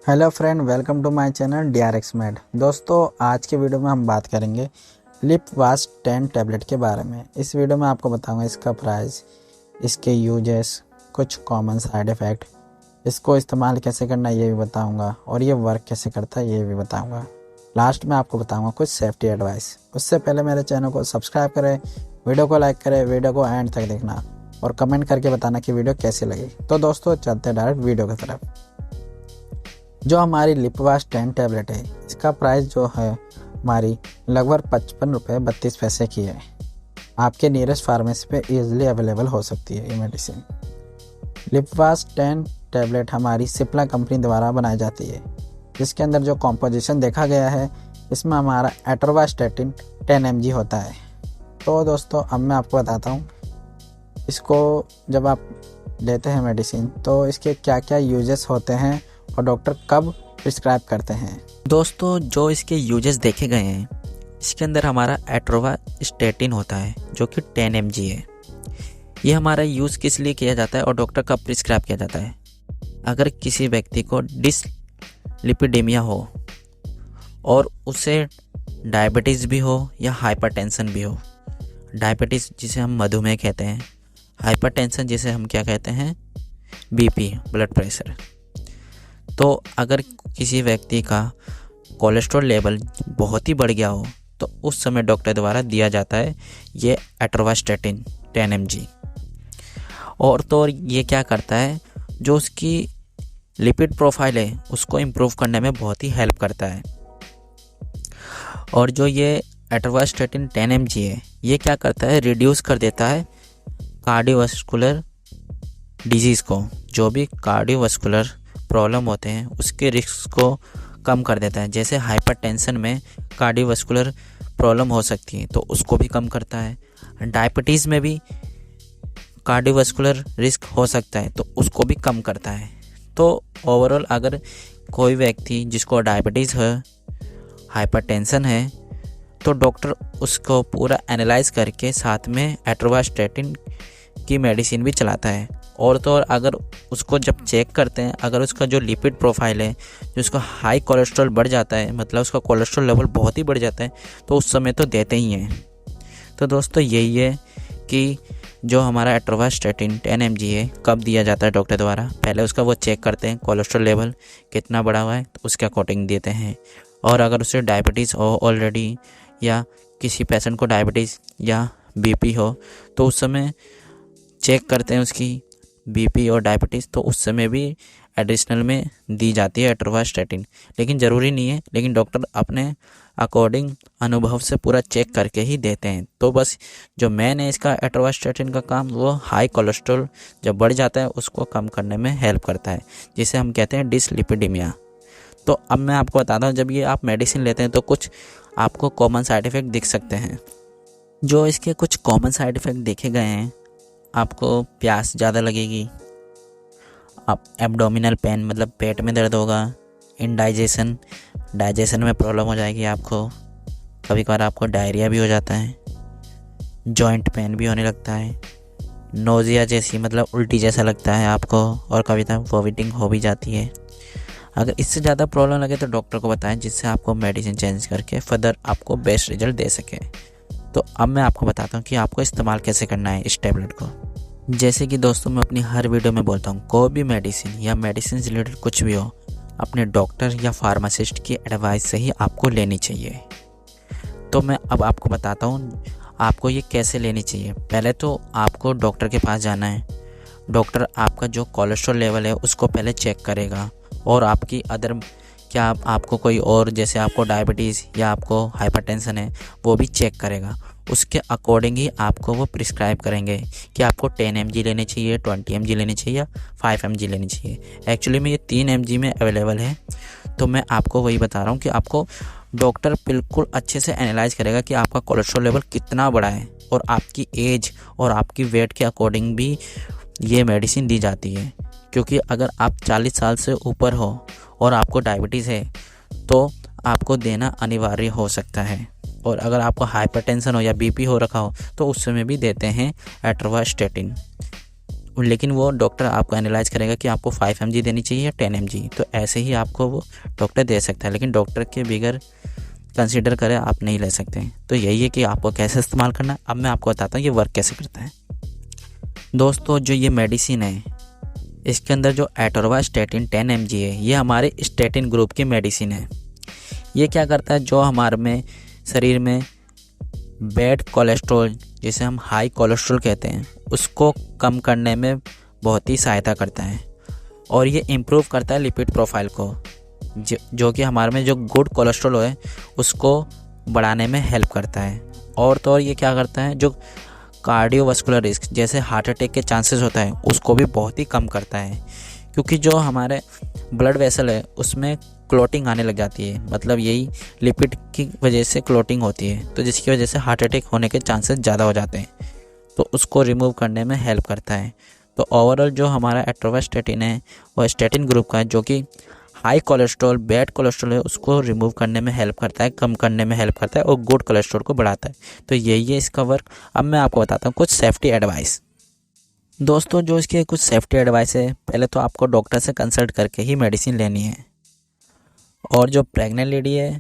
Hello friend, welcome to my channel DRX Med। दोस्तों, आज के वीडियो में हम बात करेंगे लिपवास 10 टैबलेट के बारे में। इस वीडियो में आपको बताऊंगा इसका प्राइस, इसके यूजेस, कुछ कॉमन साइड इफ़ेक्ट, इसको इस्तेमाल कैसे करना ये भी बताऊंगा और ये वर्क कैसे करता है ये भी बताऊंगा। लास्ट में आपको बताऊंगा कुछ सेफ्टी एडवाइस। उससे पहले मेरे चैनल को सब्सक्राइब करें, वीडियो को लाइक करें, वीडियो को एंड तक देखना और कमेंट करके बताना कि वीडियो कैसी लगी। तो दोस्तों, चलते हैं डायरेक्ट वीडियो की तरफ। जो हमारी लिपवास 10 टैबलेट है, इसका प्राइस जो है हमारी लगभग 55 रुपये 32 पैसे की है। आपके नियरेस्ट फार्मेसी पे ईजिली अवेलेबल हो सकती है ये मेडिसिन। लिपवास 10 टैबलेट हमारी सिप्ला कंपनी द्वारा बनाई जाती है, जिसके अंदर जो कॉम्पोजिशन देखा गया है, इसमें हमारा एटरवास्टेटिन 10 mg होता है। तो दोस्तों, अब मैं आपको बताता हूँ इसको जब आप लेते हैं मेडिसिन तो इसके क्या क्या यूजेस होते हैं और डॉक्टर कब प्रिस्क्राइब करते हैं। दोस्तों, जो इसके यूजेस देखे गए हैं, इसके अंदर हमारा एट्रोवास्टेटिन होता है जो कि 10 mg है। ये हमारा यूज़ किस लिए किया जाता है और डॉक्टर कब प्रिस्क्राइब किया जाता है? अगर किसी व्यक्ति को डिसलिपिडेमिया हो और उसे डायबिटीज़ भी हो या हाइपरटेंशन भी हो। डायबिटीज़ जिसे हम मधुमेह कहते हैं, हाइपरटेंशन जिसे हम क्या कहते हैं, BP ब्लड प्रेशर। तो अगर किसी व्यक्ति का कोलेस्ट्रॉल लेवल बहुत ही बढ़ गया हो तो उस समय डॉक्टर द्वारा दिया जाता है ये एट्रोवास्टेटिन 10 mg। और तो ये क्या करता है, जो उसकी लिपिड प्रोफाइल है उसको इम्प्रूव करने में बहुत ही हेल्प करता है। और जो ये एट्रोवास्टेटिन 10 mg है, ये क्या करता है, रिड्यूस कर देता है कार्डियोवास्कुलर डिजीज़ को। जो भी कार्डियोवास्कुलर प्रॉब्लम होते हैं उसके रिस्क को कम कर देता है। जैसे हाइपरटेंशन में कार्डियोवास्कुलर प्रॉब्लम हो सकती है तो उसको भी कम करता है। डायबिटीज़ में भी कार्डियोवास्कुलर रिस्क हो सकता है तो उसको भी कम करता है। तो ओवरऑल अगर कोई व्यक्ति जिसको डायबिटीज़ है, हाइपरटेंशन है, तो डॉक्टर उसको पूरा एनालाइज करके साथ में एट्रोवास्टेटिन की मेडिसिन भी चलाता है। और तो और अगर उसको जब चेक करते हैं, अगर उसका जो लिपिड प्रोफाइल है, जो उसका हाई कोलेस्ट्रॉल बढ़ जाता है, मतलब उसका कोलेस्ट्रॉल लेवल बहुत ही बढ़ जाता है, तो उस समय तो देते ही हैं। तो दोस्तों, यही है कि जो हमारा एट्रोवास्टेटिन 10 mg है कब दिया जाता है डॉक्टर द्वारा। पहले उसका वो चेक करते हैं कोलेस्ट्रॉल लेवल कितना बढ़ा हुआ है तो उसके अकॉर्डिंग देते हैं। और अगर उसे डायबिटीज़ हो ऑलरेडी या किसी पेशेंट को डायबिटीज़ या BP हो तो उस समय चेक करते हैं उसकी BP और डायबिटीज़, तो उस समय भी एडिशनल में दी जाती है एट्रोवास्टेटिन। लेकिन ज़रूरी नहीं है, लेकिन डॉक्टर अपने अकॉर्डिंग अनुभव से पूरा चेक करके ही देते हैं। तो बस जो मेन है इसका एट्रोवास्टेटिन का काम, वो हाई कोलेस्ट्रॉल जब बढ़ जाता है उसको कम करने में हेल्प करता है, जिसे हम कहते हैं डिसलिपिडेमिया। तो अब मैं आपको बताता हूँ, जब ये आप मेडिसिन लेते हैं तो कुछ आपको कॉमन साइड इफ़ेक्ट दिख सकते हैं। जो इसके कुछ कॉमन साइड इफ़ेक्ट देखे गए हैं, आपको प्यास ज़्यादा लगेगी, आप एब्डोमिनल पेन मतलब पेट में दर्द होगा, डाइजेशन में प्रॉब्लम हो जाएगी आपको, कभी कभार आपको डायरिया भी हो जाता है, जॉइंट पेन भी होने लगता है, नोज़िया जैसी मतलब उल्टी जैसा लगता है आपको, और कभी कभार वॉमिटिंग हो भी जाती है। अगर इससे ज़्यादा प्रॉब्लम लगे तो डॉक्टर को बताएं, जिससे आपको मेडिसिन चेंज करके फर्दर आपको बेस्ट रिजल्ट दे सके। तो अब मैं आपको बताता हूँ कि आपको इस्तेमाल कैसे करना है इस टैबलेट को। जैसे कि दोस्तों, मैं अपनी हर वीडियो में बोलता हूँ, कोई भी मेडिसिन या मेडिसिन से रिलेटेड कुछ भी हो, अपने डॉक्टर या फार्मासिस्ट की एडवाइस से ही आपको लेनी चाहिए। तो मैं अब आपको बताता हूँ आपको ये कैसे लेनी चाहिए। पहले तो आपको डॉक्टर के पास जाना है। डॉक्टर आपका जो कोलेस्ट्रॉल लेवल है उसको पहले चेक करेगा, और आपकी अदर क्या आपको कोई और, जैसे आपको डायबिटीज़ या आपको हाइपरटेंशन है, वो भी चेक करेगा। उसके अकॉर्डिंग ही आपको वो प्रिस्क्राइब करेंगे कि आपको 10 mg लेनी चाहिए, 20 mg लेनी चाहिए या 5 mg लेनी चाहिए। एक्चुअली में ये 3 mg में अवेलेबल है, तो मैं आपको वही बता रहा हूँ कि आपको डॉक्टर बिल्कुल अच्छे से एनालाइज करेगा कि आपका कोलेस्ट्रॉल लेवल कितना बड़ा है, और आपकी एज और आपकी वेट के अकॉर्डिंग भी ये मेडिसिन दी जाती है। क्योंकि अगर आप 40 साल से ऊपर हो और आपको डायबिटीज़ है तो आपको देना अनिवार्य हो सकता है। और अगर आपको हाइपरटेंशन हो या BP हो रखा हो तो उस समय भी देते हैं एट्रोवास्टेटिन। लेकिन वो डॉक्टर आपको एनालाइज करेगा कि आपको 5 mg देनी चाहिए या 10 mg, तो ऐसे ही आपको वो डॉक्टर दे सकता है, लेकिन डॉक्टर के बगैर कंसीडर करें आप नहीं ले सकते। तो यही है कि आपको कैसे इस्तेमाल करना है। अब मैं आपको बताता हूँ ये वर्क कैसे करता है। दोस्तों जो ये मेडिसिन है, इसके अंदर जो एटोरवास्टैटिन 10 mg है, ये हमारे स्टैटिन ग्रुप की मेडिसिन है। ये क्या करता है, जो हमारे में शरीर में बैड कोलेस्ट्रॉल, जिसे हम हाई कोलेस्ट्रॉल कहते हैं, उसको कम करने में बहुत ही सहायता करता है। और ये इम्प्रूव करता है लिपिड प्रोफाइल को, जो कि हमारे में जो गुड कोलेस्ट्रॉल है उसको बढ़ाने में हेल्प करता है। और तो और ये क्या करता है, जो कार्डियोवास्कुलर रिस्क जैसे हार्ट अटैक के चांसेस होता है उसको भी बहुत ही कम करता है, क्योंकि जो हमारे ब्लड वेसल है उसमें क्लोटिंग आने लग जाती है, मतलब यही लिपिड की वजह से क्लोटिंग होती है, तो जिसकी वजह से हार्ट अटैक होने के चांसेस ज़्यादा हो जाते हैं, तो उसको रिमूव करने में हेल्प करता है। तो ओवरऑल जो हमारा एटोरवास्टैटिन है वो स्टैटिन ग्रुप का है, जो कि हाई कोलेस्ट्रॉल, बैड कोलेस्ट्रॉल है उसको रिमूव करने में हेल्प करता है, कम करने में हेल्प करता है और गुड कोलेस्ट्रॉल को बढ़ाता है। तो यही है इसका वर्क। अब मैं आपको बताता हूँ कुछ सेफ्टी एडवाइस। दोस्तों जो इसके कुछ सेफ्टी एडवाइस है, पहले तो आपको डॉक्टर से कंसल्ट करके ही मेडिसिन लेनी है। और जो प्रेग्नेंट लेडी है